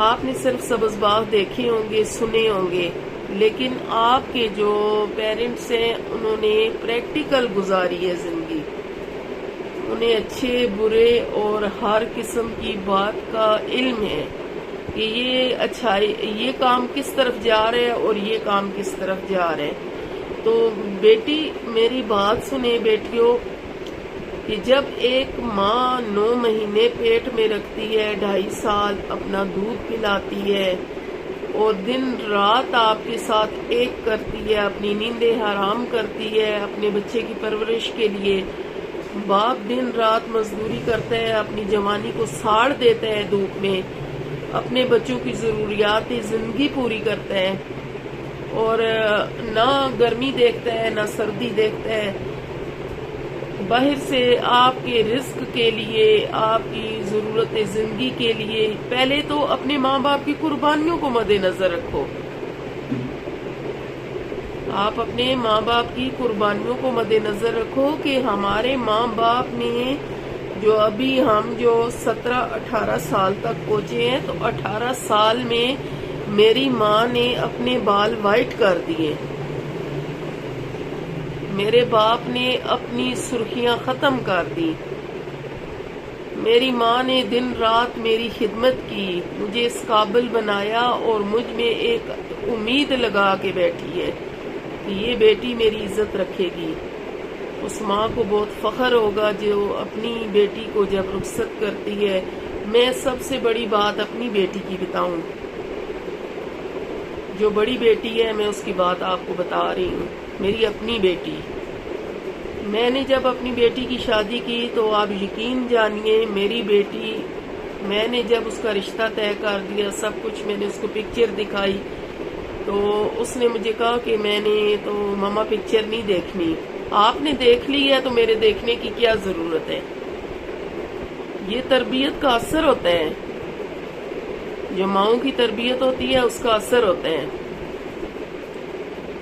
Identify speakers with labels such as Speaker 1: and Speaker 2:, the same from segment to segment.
Speaker 1: آپ نے صرف سبز باغ دیکھے ہوں گے، سنے ہوں گے، لیکن آپ کے جو پیرنٹس ہیں انہوں نے پریکٹیکل گزاری ہے زندگی. انہیں اچھے برے اور ہر قسم کی بات کا علم ہے کہ یہ اچھائی، یہ کام کس طرف جا رہا ہے اور یہ کام کس طرف جا رہا ہے. تو بیٹی میری بات سنیں بیٹیوں، کہ جب ایک ماں 9 مہینے پیٹ میں رکھتی ہے، 2.5 سال اپنا دودھ پلاتی ہے اور دن رات آپ کے ساتھ ایک کرتی ہے، اپنی نیندیں حرام کرتی ہے اپنے بچے کی پرورش کے لیے، باپ دن رات مزدوری کرتا ہے، اپنی جوانی کو ساڑ دیتا ہے دھوپ میں، اپنے بچوں کی ضروریات زندگی پوری کرتا ہے، اور نہ گرمی دیکھتا ہے نہ سردی دیکھتا ہے، باہر سے آپ کے رزق کے لیے، آپ کی ضرورت زندگی کے لیے پہلے تو اپنے ماں باپ کی قربانیوں کو مد نظر رکھو. آپ اپنے ماں باپ کی قربانیوں کو مد نظر رکھو کہ ہمارے ماں باپ نے جو ابھی ہم جو 17-18 سال تک پہنچے ہیں، تو 18 سال میں میری ماں نے اپنے بال وائٹ کر دیے، میرے باپ نے اپنی سرخیاں ختم کر دی، میری ماں نے دن رات میری خدمت کی، مجھے اس قابل بنایا اور مجھ میں ایک امید لگا کے بیٹھی ہے کہ یہ بیٹی میری عزت رکھے گی. اس ماں کو بہت فخر ہوگا جو اپنی بیٹی کو جب رخصت کرتی ہے. میں سب سے بڑی بات اپنی بیٹی کی بتاؤں، جو بڑی بیٹی ہے میں اس کی بات آپ کو بتا رہی ہوں. میری اپنی بیٹی، میں نے جب اپنی بیٹی کی شادی کی تو آپ یقین جانیے میری بیٹی، میں نے جب اس کا رشتہ طے کر دیا، سب کچھ میں نے اس کو پکچر دکھائی، تو اس نے مجھے کہا کہ میں نے تو ماما پکچر نہیں دیکھنی، آپ نے دیکھ لی ہے تو میرے دیکھنے کی کیا ضرورت ہے. یہ تربیت کا اثر ہوتا ہے، جو ماؤں کی تربیت ہوتی ہے اس کا اثر ہوتا ہے.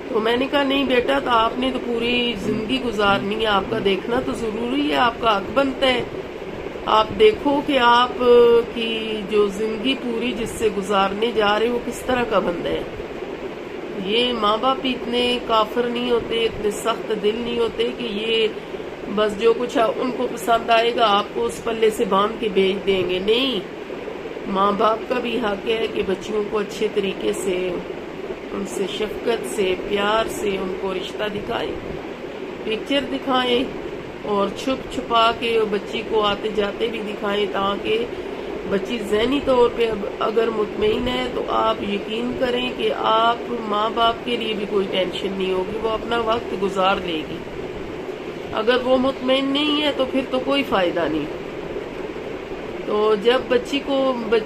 Speaker 1: تو میں نے کہا نہیں بیٹا، تو آپ نے تو پوری زندگی گزارنی ہے، آپ کا دیکھنا تو ضروری ہے، آپ کا حق بنتا ہے. آپ دیکھو کہ آپ کی جو زندگی پوری جس سے گزارنے جا رہے وہ کس طرح کا بندہ ہے. یہ ماں باپ اتنے کافر نہیں ہوتے، اتنے سخت دل نہیں ہوتے کہ یہ بس جو کچھ ان کو پسند آئے گا آپ کو اس پلے سے باندھ کے بیچ دیں گے. نہیں، ماں باپ کا بھی حق ہے کہ بچیوں کو اچھے طریقے سے، ان سے شفقت سے، پیار سے ان کو رشتہ دکھائیں، پکچر دکھائیں، اور چھپ چھپا کے بچی کو آتے جاتے بھی دکھائیں، تاکہ بچی ذہنی طور پہ اگر مطمئن ہے تو آپ یقین کریں کہ آپ ماں باپ کے لیے بھی کوئی ٹینشن نہیں ہوگی، وہ اپنا وقت گزار لے گی. اگر وہ مطمئن نہیں ہے تو پھر تو کوئی فائدہ نہیں. تو جب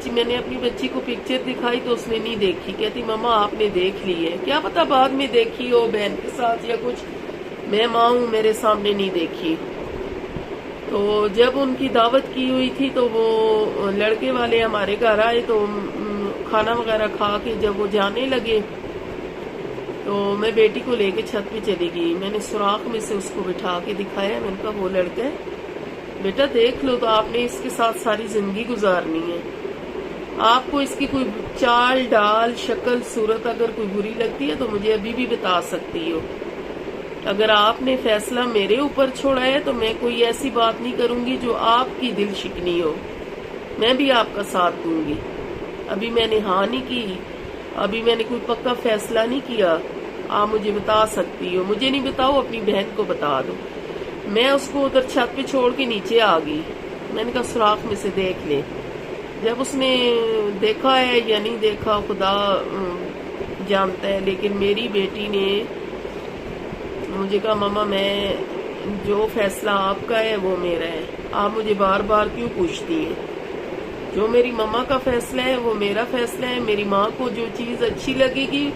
Speaker 1: میں نے اپنی بچی کو پکچر دکھائی تو اس نے نہیں دیکھی، کہتی ماما آپ نے دیکھ لی ہے. کیا پتا بعد میں دیکھی ہو بہن کے ساتھ یا کچھ، میں ماں ہوں، میرے سامنے نہیں دیکھی. تو جب ان کی دعوت کی ہوئی تھی تو وہ لڑکے والے ہمارے گھر آئے، تو کھانا وغیرہ کھا کے جب وہ جانے لگے تو میں بیٹی کو لے کے چھت پہ چلی گئی. میں نے سوراخ میں سے اس کو بٹھا کے دکھایا، میں نے کہا وہ لڑکا ہے بیٹا دیکھ لو، تو آپ نے اس کے ساتھ ساری زندگی گزارنی ہے. آپ کو اس کی کوئی چال ڈال شکل صورت اگر کوئی بری لگتی ہے تو مجھے ابھی بھی بتا سکتی ہو. اگر آپ نے فیصلہ میرے اوپر چھوڑا ہے تو میں کوئی ایسی بات نہیں کروں گی جو آپ کی دل شکنی ہو، میں بھی آپ کا ساتھ دوں گی. ابھی میں نے ہاں نہیں کی، ابھی میں نے کوئی پکا فیصلہ نہیں کیا. آپ مجھے بتا سکتی ہو، مجھے نہیں بتاؤ اپنی بہن کو بتا دو. میں اس کو ادھر چھت پہ چھوڑ کے نیچے آ گئی. میں نے کہا سوراخ میں سے دیکھ لے. جب اس نے دیکھا ہے یا نہیں دیکھا خدا جانتا ہے، لیکن میری بیٹی نے مجھے کہا ماما میں جو فیصلہ آپ کا ہے وہ میرا ہے، آپ مجھے بار بار کیوں پوچھتی ہیں؟ جو میری ماما کا فیصلہ ہے وہ میرا فیصلہ ہے. میری ماں کو جو چیز اچھی لگے گی،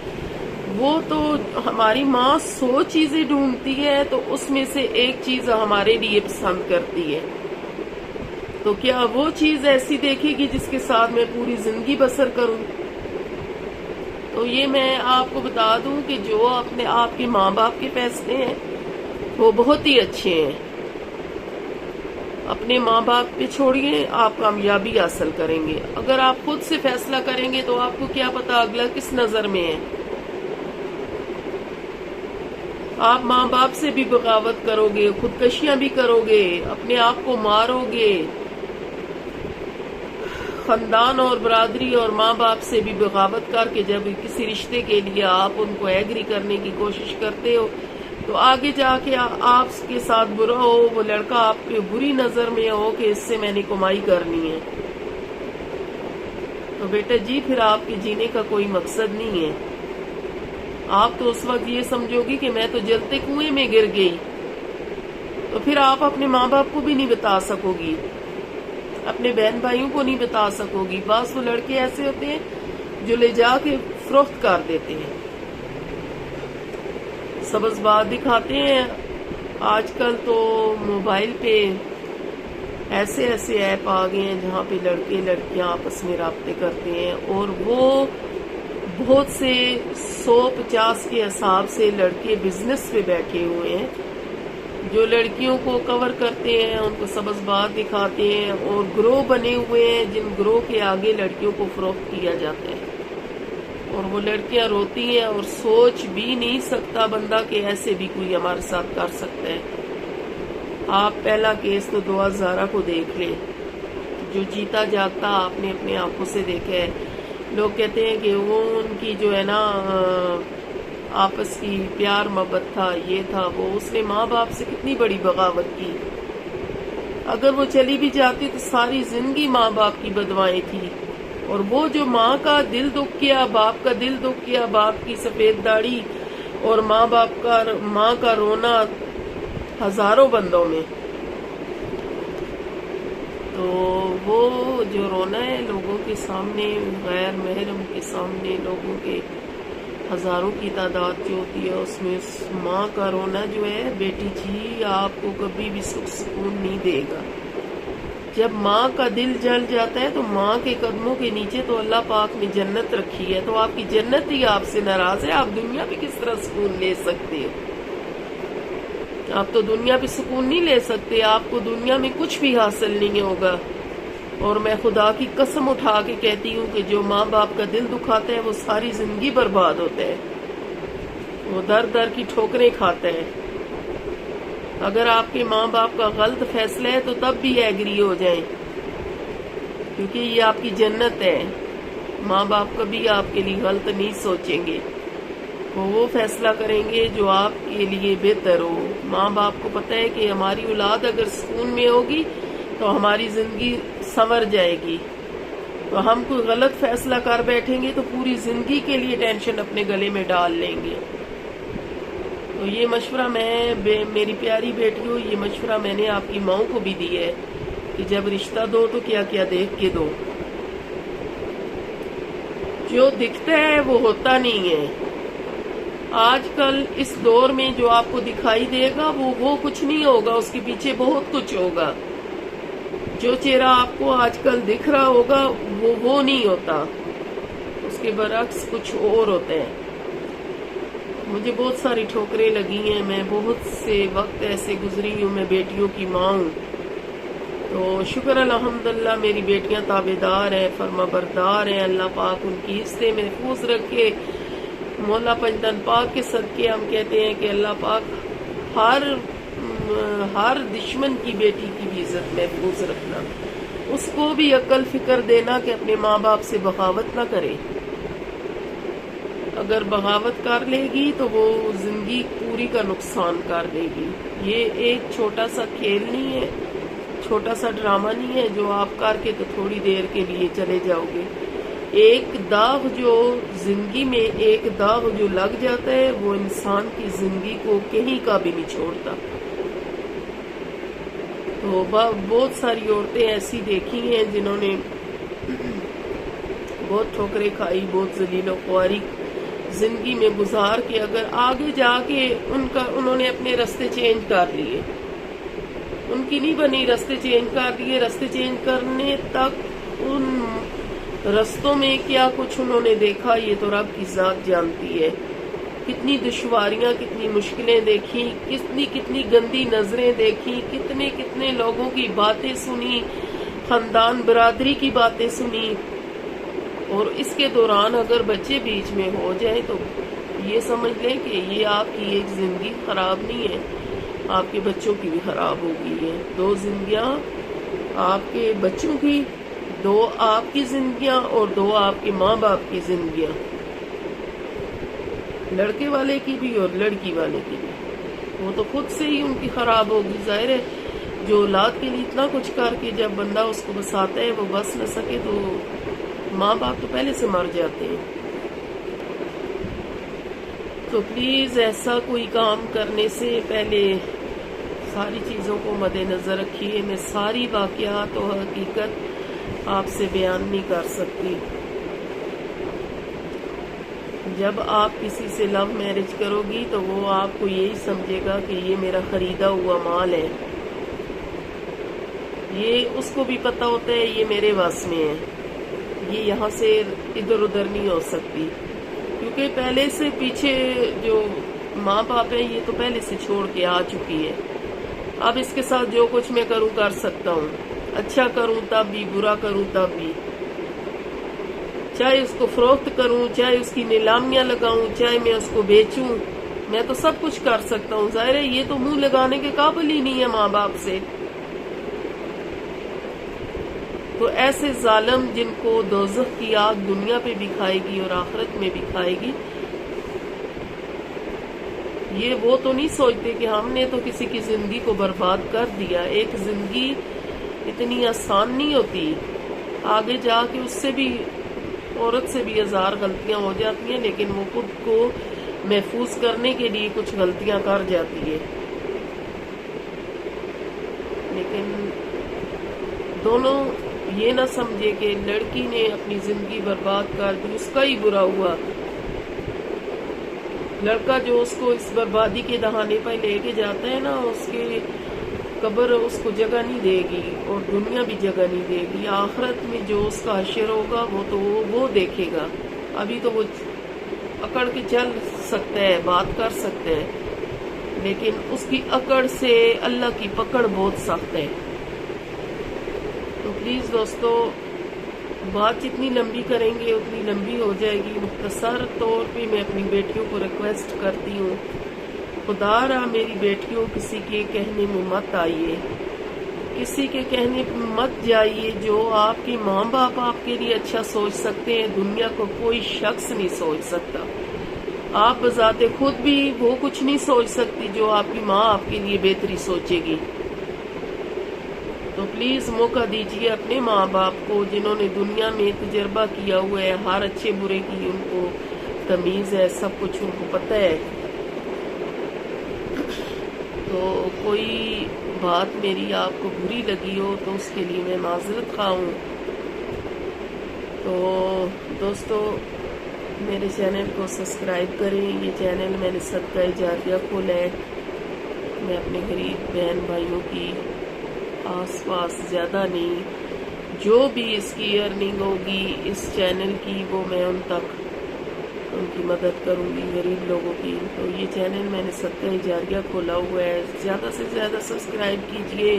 Speaker 1: وہ تو ہماری ماں 100 چیزیں ڈھونڈتی ہے تو اس میں سے ایک چیز ہمارے لیے پسند کرتی ہے. تو کیا وہ چیز ایسی دیکھے گی جس کے ساتھ میں پوری زندگی بسر کروں؟ تو یہ میں آپ کو بتا دوں کہ جو آپ کے ماں باپ کے فیصلے ہیں وہ بہت ہی اچھے ہیں. اپنے ماں باپ پہ چھوڑیے، آپ کامیابی حاصل کریں گے۔ اگر آپ خود سے فیصلہ کریں گے تو آپ کو کیا پتا اگلا کس نظر میں ہے۔ آپ ماں باپ سے بھی بغاوت کرو گے، خودکشیاں بھی کرو گے، اپنے آپ کو مارو گے، خاندان اور برادری اور ماں باپ سے بھی بغاوت کر کے جب کسی رشتے کے لیے آپ ان کو ایگری کرنے کی کوشش کرتے ہو تو آگے جا کے آپ کے ساتھ برا ہو، وہ لڑکا آپ کے بری نظر میں ہو کہ اس سے میں نے کمائی کرنی ہے، تو بیٹا جی پھر آپ کے جینے کا کوئی مقصد نہیں ہے۔ آپ تو اس وقت یہ سمجھو گی کہ میں تو جلتے کنویں میں گر گئی، تو پھر آپ اپنے ماں باپ کو بھی نہیں بتا سکو گی، اپنے بہن بھائیوں کو نہیں بتا سکو گی۔ بعض وہ لڑکے ایسے ہوتے ہیں جو لے جا کے فروخت کر دیتے ہیں، سبز بات دکھاتے ہیں۔ آج کل تو موبائل پہ ایسے ایپ آ گئے ہیں جہاں پہ لڑکے لڑکیاں آپس میں رابطے کرتے ہیں، اور وہ بہت سے 150 کے حساب سے لڑکے بزنس پہ بیٹھے ہوئے ہیں جو لڑکیوں کو کور کرتے ہیں، ان کو سبز بات دکھاتے ہیں، اور گروہ بنے ہوئے ہیں جن گروہ کے آگے لڑکیوں کو فروخت کیا جاتا ہے، اور وہ لڑکیاں روتی ہیں، اور سوچ بھی نہیں سکتا بندہ کہ ایسے بھی کوئی ہمارے ساتھ کر سکتا ہے۔ آپ پہلا کیس تو 2011 کو دیکھ لیں، جو جیتا جاگتا آپ نے اپنے آنکھوں سے دیکھا ہے۔ لوگ کہتے ہیں کہ وہ ان کی جو ہے نا آپس کی پیار محبت تھا، یہ تھا وہ، اس نے ماں باپ سے کتنی بڑی بغاوت کی۔ اگر وہ چلی بھی جاتی تو ساری زندگی ماں باپ کی بدوائیں تھی، اور وہ جو ماں کا دل دکھ کیا، باپ کا دل دکھ کیا، باپ کی سفید داڑھی اور ماں کا رونا ہزاروں بندوں میں، تو وہ جو رونا ہے لوگوں کے سامنے، غیر محرم کے سامنے، لوگوں کے ہزاروں کی تعداد جو ہوتی ہے، اس میں ماں کا رونا جو ہے، بیٹی جی آپ کو کبھی بھی سکون نہیں دے گا۔ جب ماں کا دل جل جاتا ہے تو ماں کے قدموں کے نیچے تو اللہ پاک نے جنت رکھی ہے، تو آپ کی جنت ہی آپ سے ناراض ہے، آپ دنیا پہ کس طرح سکون لے سکتے ہو؟ آپ تو دنیا پہ سکون نہیں لے سکتے، آپ کو دنیا میں کچھ بھی حاصل نہیں ہوگا۔ اور میں خدا کی قسم اٹھا کے کہتی ہوں کہ جو ماں باپ کا دل دکھاتا ہے وہ ساری زندگی برباد ہوتا ہے، وہ در در کی ٹھوکریں کھاتا ہے۔ اگر آپ کے ماں باپ کا غلط فیصلہ ہے تو تب بھی ایگری ہو جائیں، کیونکہ یہ آپ کی جنت ہے۔ ماں باپ کبھی آپ کے لیے غلط نہیں سوچیں گے، وہ فیصلہ کریں گے جو آپ کے لیے بہتر ہو۔ ماں باپ کو پتہ ہے کہ ہماری اولاد اگر سکون میں ہوگی تو ہماری زندگی سنور جائے گی، تو ہم کوئی غلط فیصلہ کر بیٹھیں گے تو پوری زندگی کے لیے ٹینشن اپنے گلے میں ڈال لیں گے۔ تو یہ مشورہ میری پیاری بیٹیوں، یہ مشورہ میں نے آپ کی ماؤں کو بھی دی ہے کہ جب رشتہ دو تو کیا کیا دیکھ کے دو۔ جو دکھتا ہے وہ ہوتا نہیں ہے۔ آج کل اس دور میں جو آپ کو دکھائی دے گا وہ کچھ نہیں ہوگا، اس کے پیچھے بہت کچھ ہوگا۔ جو چہرہ آپ کو آج کل دکھ رہا ہوگا وہ نہیں ہوتا، اس کے برعکس کچھ اور ہوتا ہے۔ مجھے بہت ساری ٹھوکریں لگی ہیں، میں بہت سے وقت ایسے گزری ہوں، میں بیٹیوں کی ماں ہوں، تو شکر الحمدللہ میری بیٹیاں تابعدار ہیں، فرما بردار ہیں۔ اللہ پاک ان کی عزت محفوظ رکھے۔ مولا پنجتن پاک کے صدقے ہم کہتے ہیں کہ اللہ پاک ہر دشمن کی بیٹی کی بھی عزت محفوظ رکھنا، اس کو بھی عقل فکر دینا کہ اپنے ماں باپ سے بغاوت نہ کرے۔ اگر بغاوت کر لے گی تو وہ زندگی پوری کا نقصان کر دے گی۔ یہ ایک چھوٹا سا کھیل نہیں ہے، چھوٹا سا ڈرامہ نہیں ہے جو آپ کر کے تو تھوڑی دیر کے لیے چلے جاؤ گے۔ ایک داغ جو زندگی میں ایک داغ جو لگ جاتا ہے وہ انسان کی زندگی کو کہیں کا بھی نہیں چھوڑتا۔ تو بہت ساری عورتیں ایسی دیکھی ہیں جنہوں نے بہت ٹھوکریں کھائی، بہت ذلیل و خواری زندگی میں گزار کے اگر آگے جا کے انہوں نے اپنے راستے چینج کر لیے، ان کی نہیں بنی، راستے چینج کر دیے۔ راستے چینج کرنے تک ان رستوں میں کیا کچھ انہوں نے دیکھا یہ تو رب کی ذات جانتی ہے۔ کتنی دشواریاں، کتنی مشکلیں دیکھی، کتنی گندی نظریں دیکھی، کتنے لوگوں کی باتیں سنی، خاندان برادری کی باتیں سنی. اور اس کے دوران اگر بچے بیچ میں ہو جائیں تو یہ سمجھ لیں کہ یہ آپ کی ایک زندگی خراب نہیں ہے، آپ کے بچوں کی بھی خراب ہو گئی ہے. 2 زندگیاں آپ کے بچوں کی، 2 آپ کی زندگیاں اور 2 آپ کے ماں باپ کی زندگیاں، لڑکے والے کی بھی اور لڑکی والے کی بھی. وہ تو خود سے ہی ان کی خراب ہوگی. ظاہر ہے جو اولاد کے لیے اتنا کچھ کر کے جب بندہ اس کو بساتا ہے وہ بس نہ سکے تو ماں باپ تو پہلے سے مر جاتے ہیں. تو پلیز ایسا کوئی کام کرنے سے پہلے ساری چیزوں کو مد نظر رکھیے. میں ساری واقعات و حقیقت آپ سے بیان نہیں کر سکتی. جب آپ کسی سے لو میرج کرو گی تو وہ آپ کو یہی سمجھے گا کہ یہ میرا خریدا ہوا مال ہے. یہ اس کو بھی پتا ہوتا ہے یہ میرے وس میں ہے، یہ یہاں سے ادھر ادھر نہیں ہو سکتی. کیونکہ پہلے سے پیچھے جو ماں باپ ہے یہ تو پہلے سے چھوڑ کے آ چکی ہے. اب اس کے ساتھ جو کچھ میں کروں کر سکتا ہوں، اچھا کروں تب بھی، برا کروں تب بھی، چاہے اس کو فروخت کروں، چاہے اس کی نیلامیاں لگاؤں، چاہے میں اس کو بیچوں، میں تو سب کچھ کر سکتا ہوں. ظاہر ہے یہ تو منہ لگانے کے قابل ہی نہیں ہے ماں باپ سے. تو ایسے ظالم جن کو دوزخ کی آگ دنیا پہ بھی کھائے گی اور آخرت میں بھی کھائے گی، یہ وہ تو نہیں سوچتے کہ ہم نے تو کسی کی زندگی کو برباد کر دیا. ایک زندگی اتنی آسان نہیں ہوتی. آگے جا کے اس سے بھی، عورت سے بھی 1000 غلطیاں ہو جاتی ہیں، لیکن وہ خود کو محفوظ کرنے کے لیے کچھ غلطیاں کر جاتی ہے. لیکن دونوں یہ نہ سمجھے کہ لڑکی نے اپنی زندگی برباد کر دی، اس کا ہی برا ہوا. لڑکا جو اس کو اس بربادی کے دہانے پہ لے کے جاتا ہے نا، اس کے قبر اس کو جگہ نہیں دے گی اور دنیا بھی جگہ نہیں دے گی. آخرت میں جو اس کا حشر ہوگا وہ تو وہ دیکھے گا. ابھی تو وہ اکڑ کے چل سکتا ہے، بات کر سکتا ہے، لیکن اس کی اکڑ سے اللہ کی پکڑ بہت سخت ہے. تو پلیز دوستو، بات جتنی لمبی کریں گے اتنی لمبی ہو جائے گی. مختصر طور پہ میں اپنی بیٹیوں کو ریکویسٹ کرتی ہوں، خدا را میری بیٹیوں کسی کے کہنے میں مت آئیے، کسی کے کہنے میں مت جائیے. جو آپ کے ماں باپ آپ کے لیے اچھا سوچ سکتے ہیں دنیا کو کوئی شخص نہیں سوچ سکتا. آپ بذات خود بھی وہ کچھ نہیں سوچ سکتی جو آپ کی ماں آپ کے لیے بہتری سوچے گی. تو پلیز موقع دیجیے اپنے ماں باپ کو جنہوں نے دنیا میں تجربہ کیا ہوا ہے، ہر اچھے برے کی ان کو تمیز ہے، سب کچھ ان کو پتہ ہے. تو کوئی بات میری آپ کو بری لگی ہو تو اس کے لیے میں معذرت خواہ ہوں. تو دوستو میرے چینل کو سبسکرائب کریں. یہ چینل میں نے صدقہ جاریہ کھولا ہے. میں اپنے غریب بہن بھائیوں کی آس پاس زیادہ نہیں، جو بھی اس کی ارننگ ہوگی اس چینل کی وہ میں ان تک ان کی مدد کروں گی، غریب لوگوں کی. تو یہ چینل میں نے صدقہ جاریہ کھولا ہوا ہے. زیادہ سے زیادہ سبسکرائب کیجئے،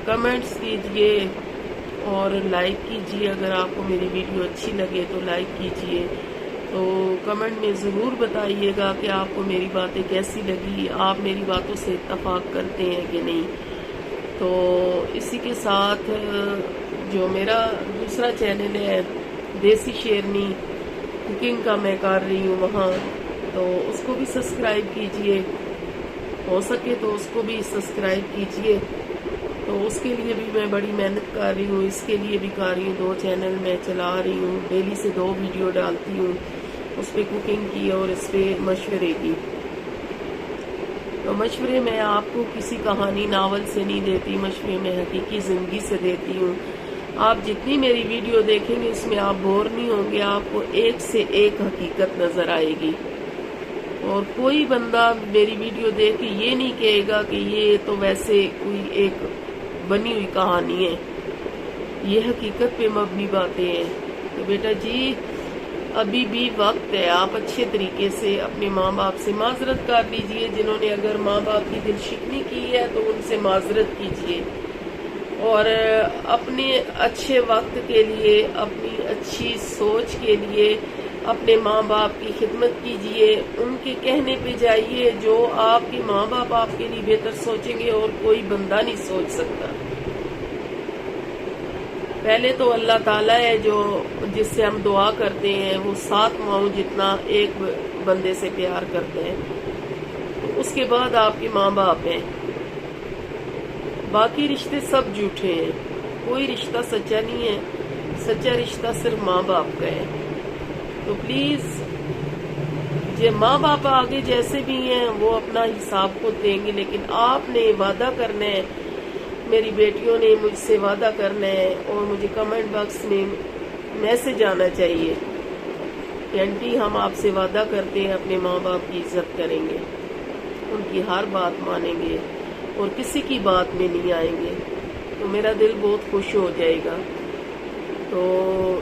Speaker 1: کمنٹس کیجئے اور لائک کیجئے. اگر آپ کو میری ویڈیو اچھی لگے تو لائک کیجئے. تو کمنٹ میں ضرور بتائیے گا کہ آپ کو میری باتیں کیسی لگی، آپ میری باتوں سے اتفاق کرتے ہیں کہ نہیں. تو اسی کے ساتھ جو میرا دوسرا چینل ہے دیسی شیرنی کوکنگ کا میں کر رہی ہوں وہاں، تو اس کو بھی سبسکرائب کیجئے، ہو سکے تو اس کو بھی سبسکرائب کیجئے. تو اس کے لیے بھی میں بڑی محنت کر رہی ہوں، اس کے لیے بھی کر رہی ہوں. 2 چینل میں چلا رہی ہوں، ڈیلی سے 2 ویڈیو ڈالتی ہوں، اس پہ کوکنگ کی اور اس پہ مشورے کی. تو مشورے میں آپ کو کسی کہانی ناول سے نہیں دیتی، مشورے میں حقیقی زندگی سے دیتی ہوں. آپ جتنی میری ویڈیو دیکھیں گے اس میں آپ بور نہیں ہوں گے، آپ کو ایک سے ایک حقیقت نظر آئے گی. اور کوئی بندہ میری ویڈیو دیکھ کے یہ نہیں کہے گا کہ یہ تو ویسے کوئی ایک بنی ہوئی کہانی ہے، یہ حقیقت پہ مبنی باتیں ہیں. تو بیٹا جی ابھی بھی وقت ہے، آپ اچھے طریقے سے اپنے ماں باپ سے معذرت کر لیجئے. جنہوں نے اگر ماں باپ کی دل شکنی کی ہے تو ان سے معذرت کیجئے، اور اپنے اچھے وقت کے لیے، اپنی اچھی سوچ کے لیے اپنے ماں باپ کی خدمت کیجئے. ان کے کہنے پہ جائیے. جو آپ کے ماں باپ آپ کے لیے بہتر سوچیں گے اور کوئی بندہ نہیں سوچ سکتا. پہلے تو اللہ تعالیٰ ہے جو جس سے ہم دعا کرتے ہیں، وہ 7 ماؤں جتنا ایک بندے سے پیار کرتے ہیں. اس کے بعد آپ کے ماں باپ ہیں. باقی رشتے سب جھوٹے ہیں، کوئی رشتہ سچا نہیں ہے. سچا رشتہ صرف ماں باپ کا ہے. تو پلیز یہ ماں باپ آگے جیسے بھی ہیں وہ اپنا حساب خود دیں گے، لیکن آپ نے وعدہ کرنا ہے. میری بیٹیوں نے مجھ سے وعدہ کرنا ہے، اور مجھے کمنٹ باکس میں میسج آنا چاہیے کہ آنٹی ہم آپ سے وعدہ کرتے ہیں اپنے ماں باپ کی عزت کریں گے، ان کی ہر بات مانیں گے اور کسی کی بات میں نہیں آئیں گے. تو میرا دل بہت خوش ہو جائے گا. تو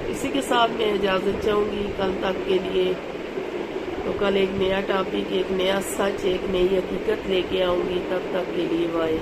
Speaker 1: اسی کے ساتھ میں اجازت چاہوں گی کل تک کے لیے. تو کل ایک نیا ٹاپک، ایک نیا سچ، ایک نئی حقیقت لے کے آؤں گی. تب تک کے لیے بائے.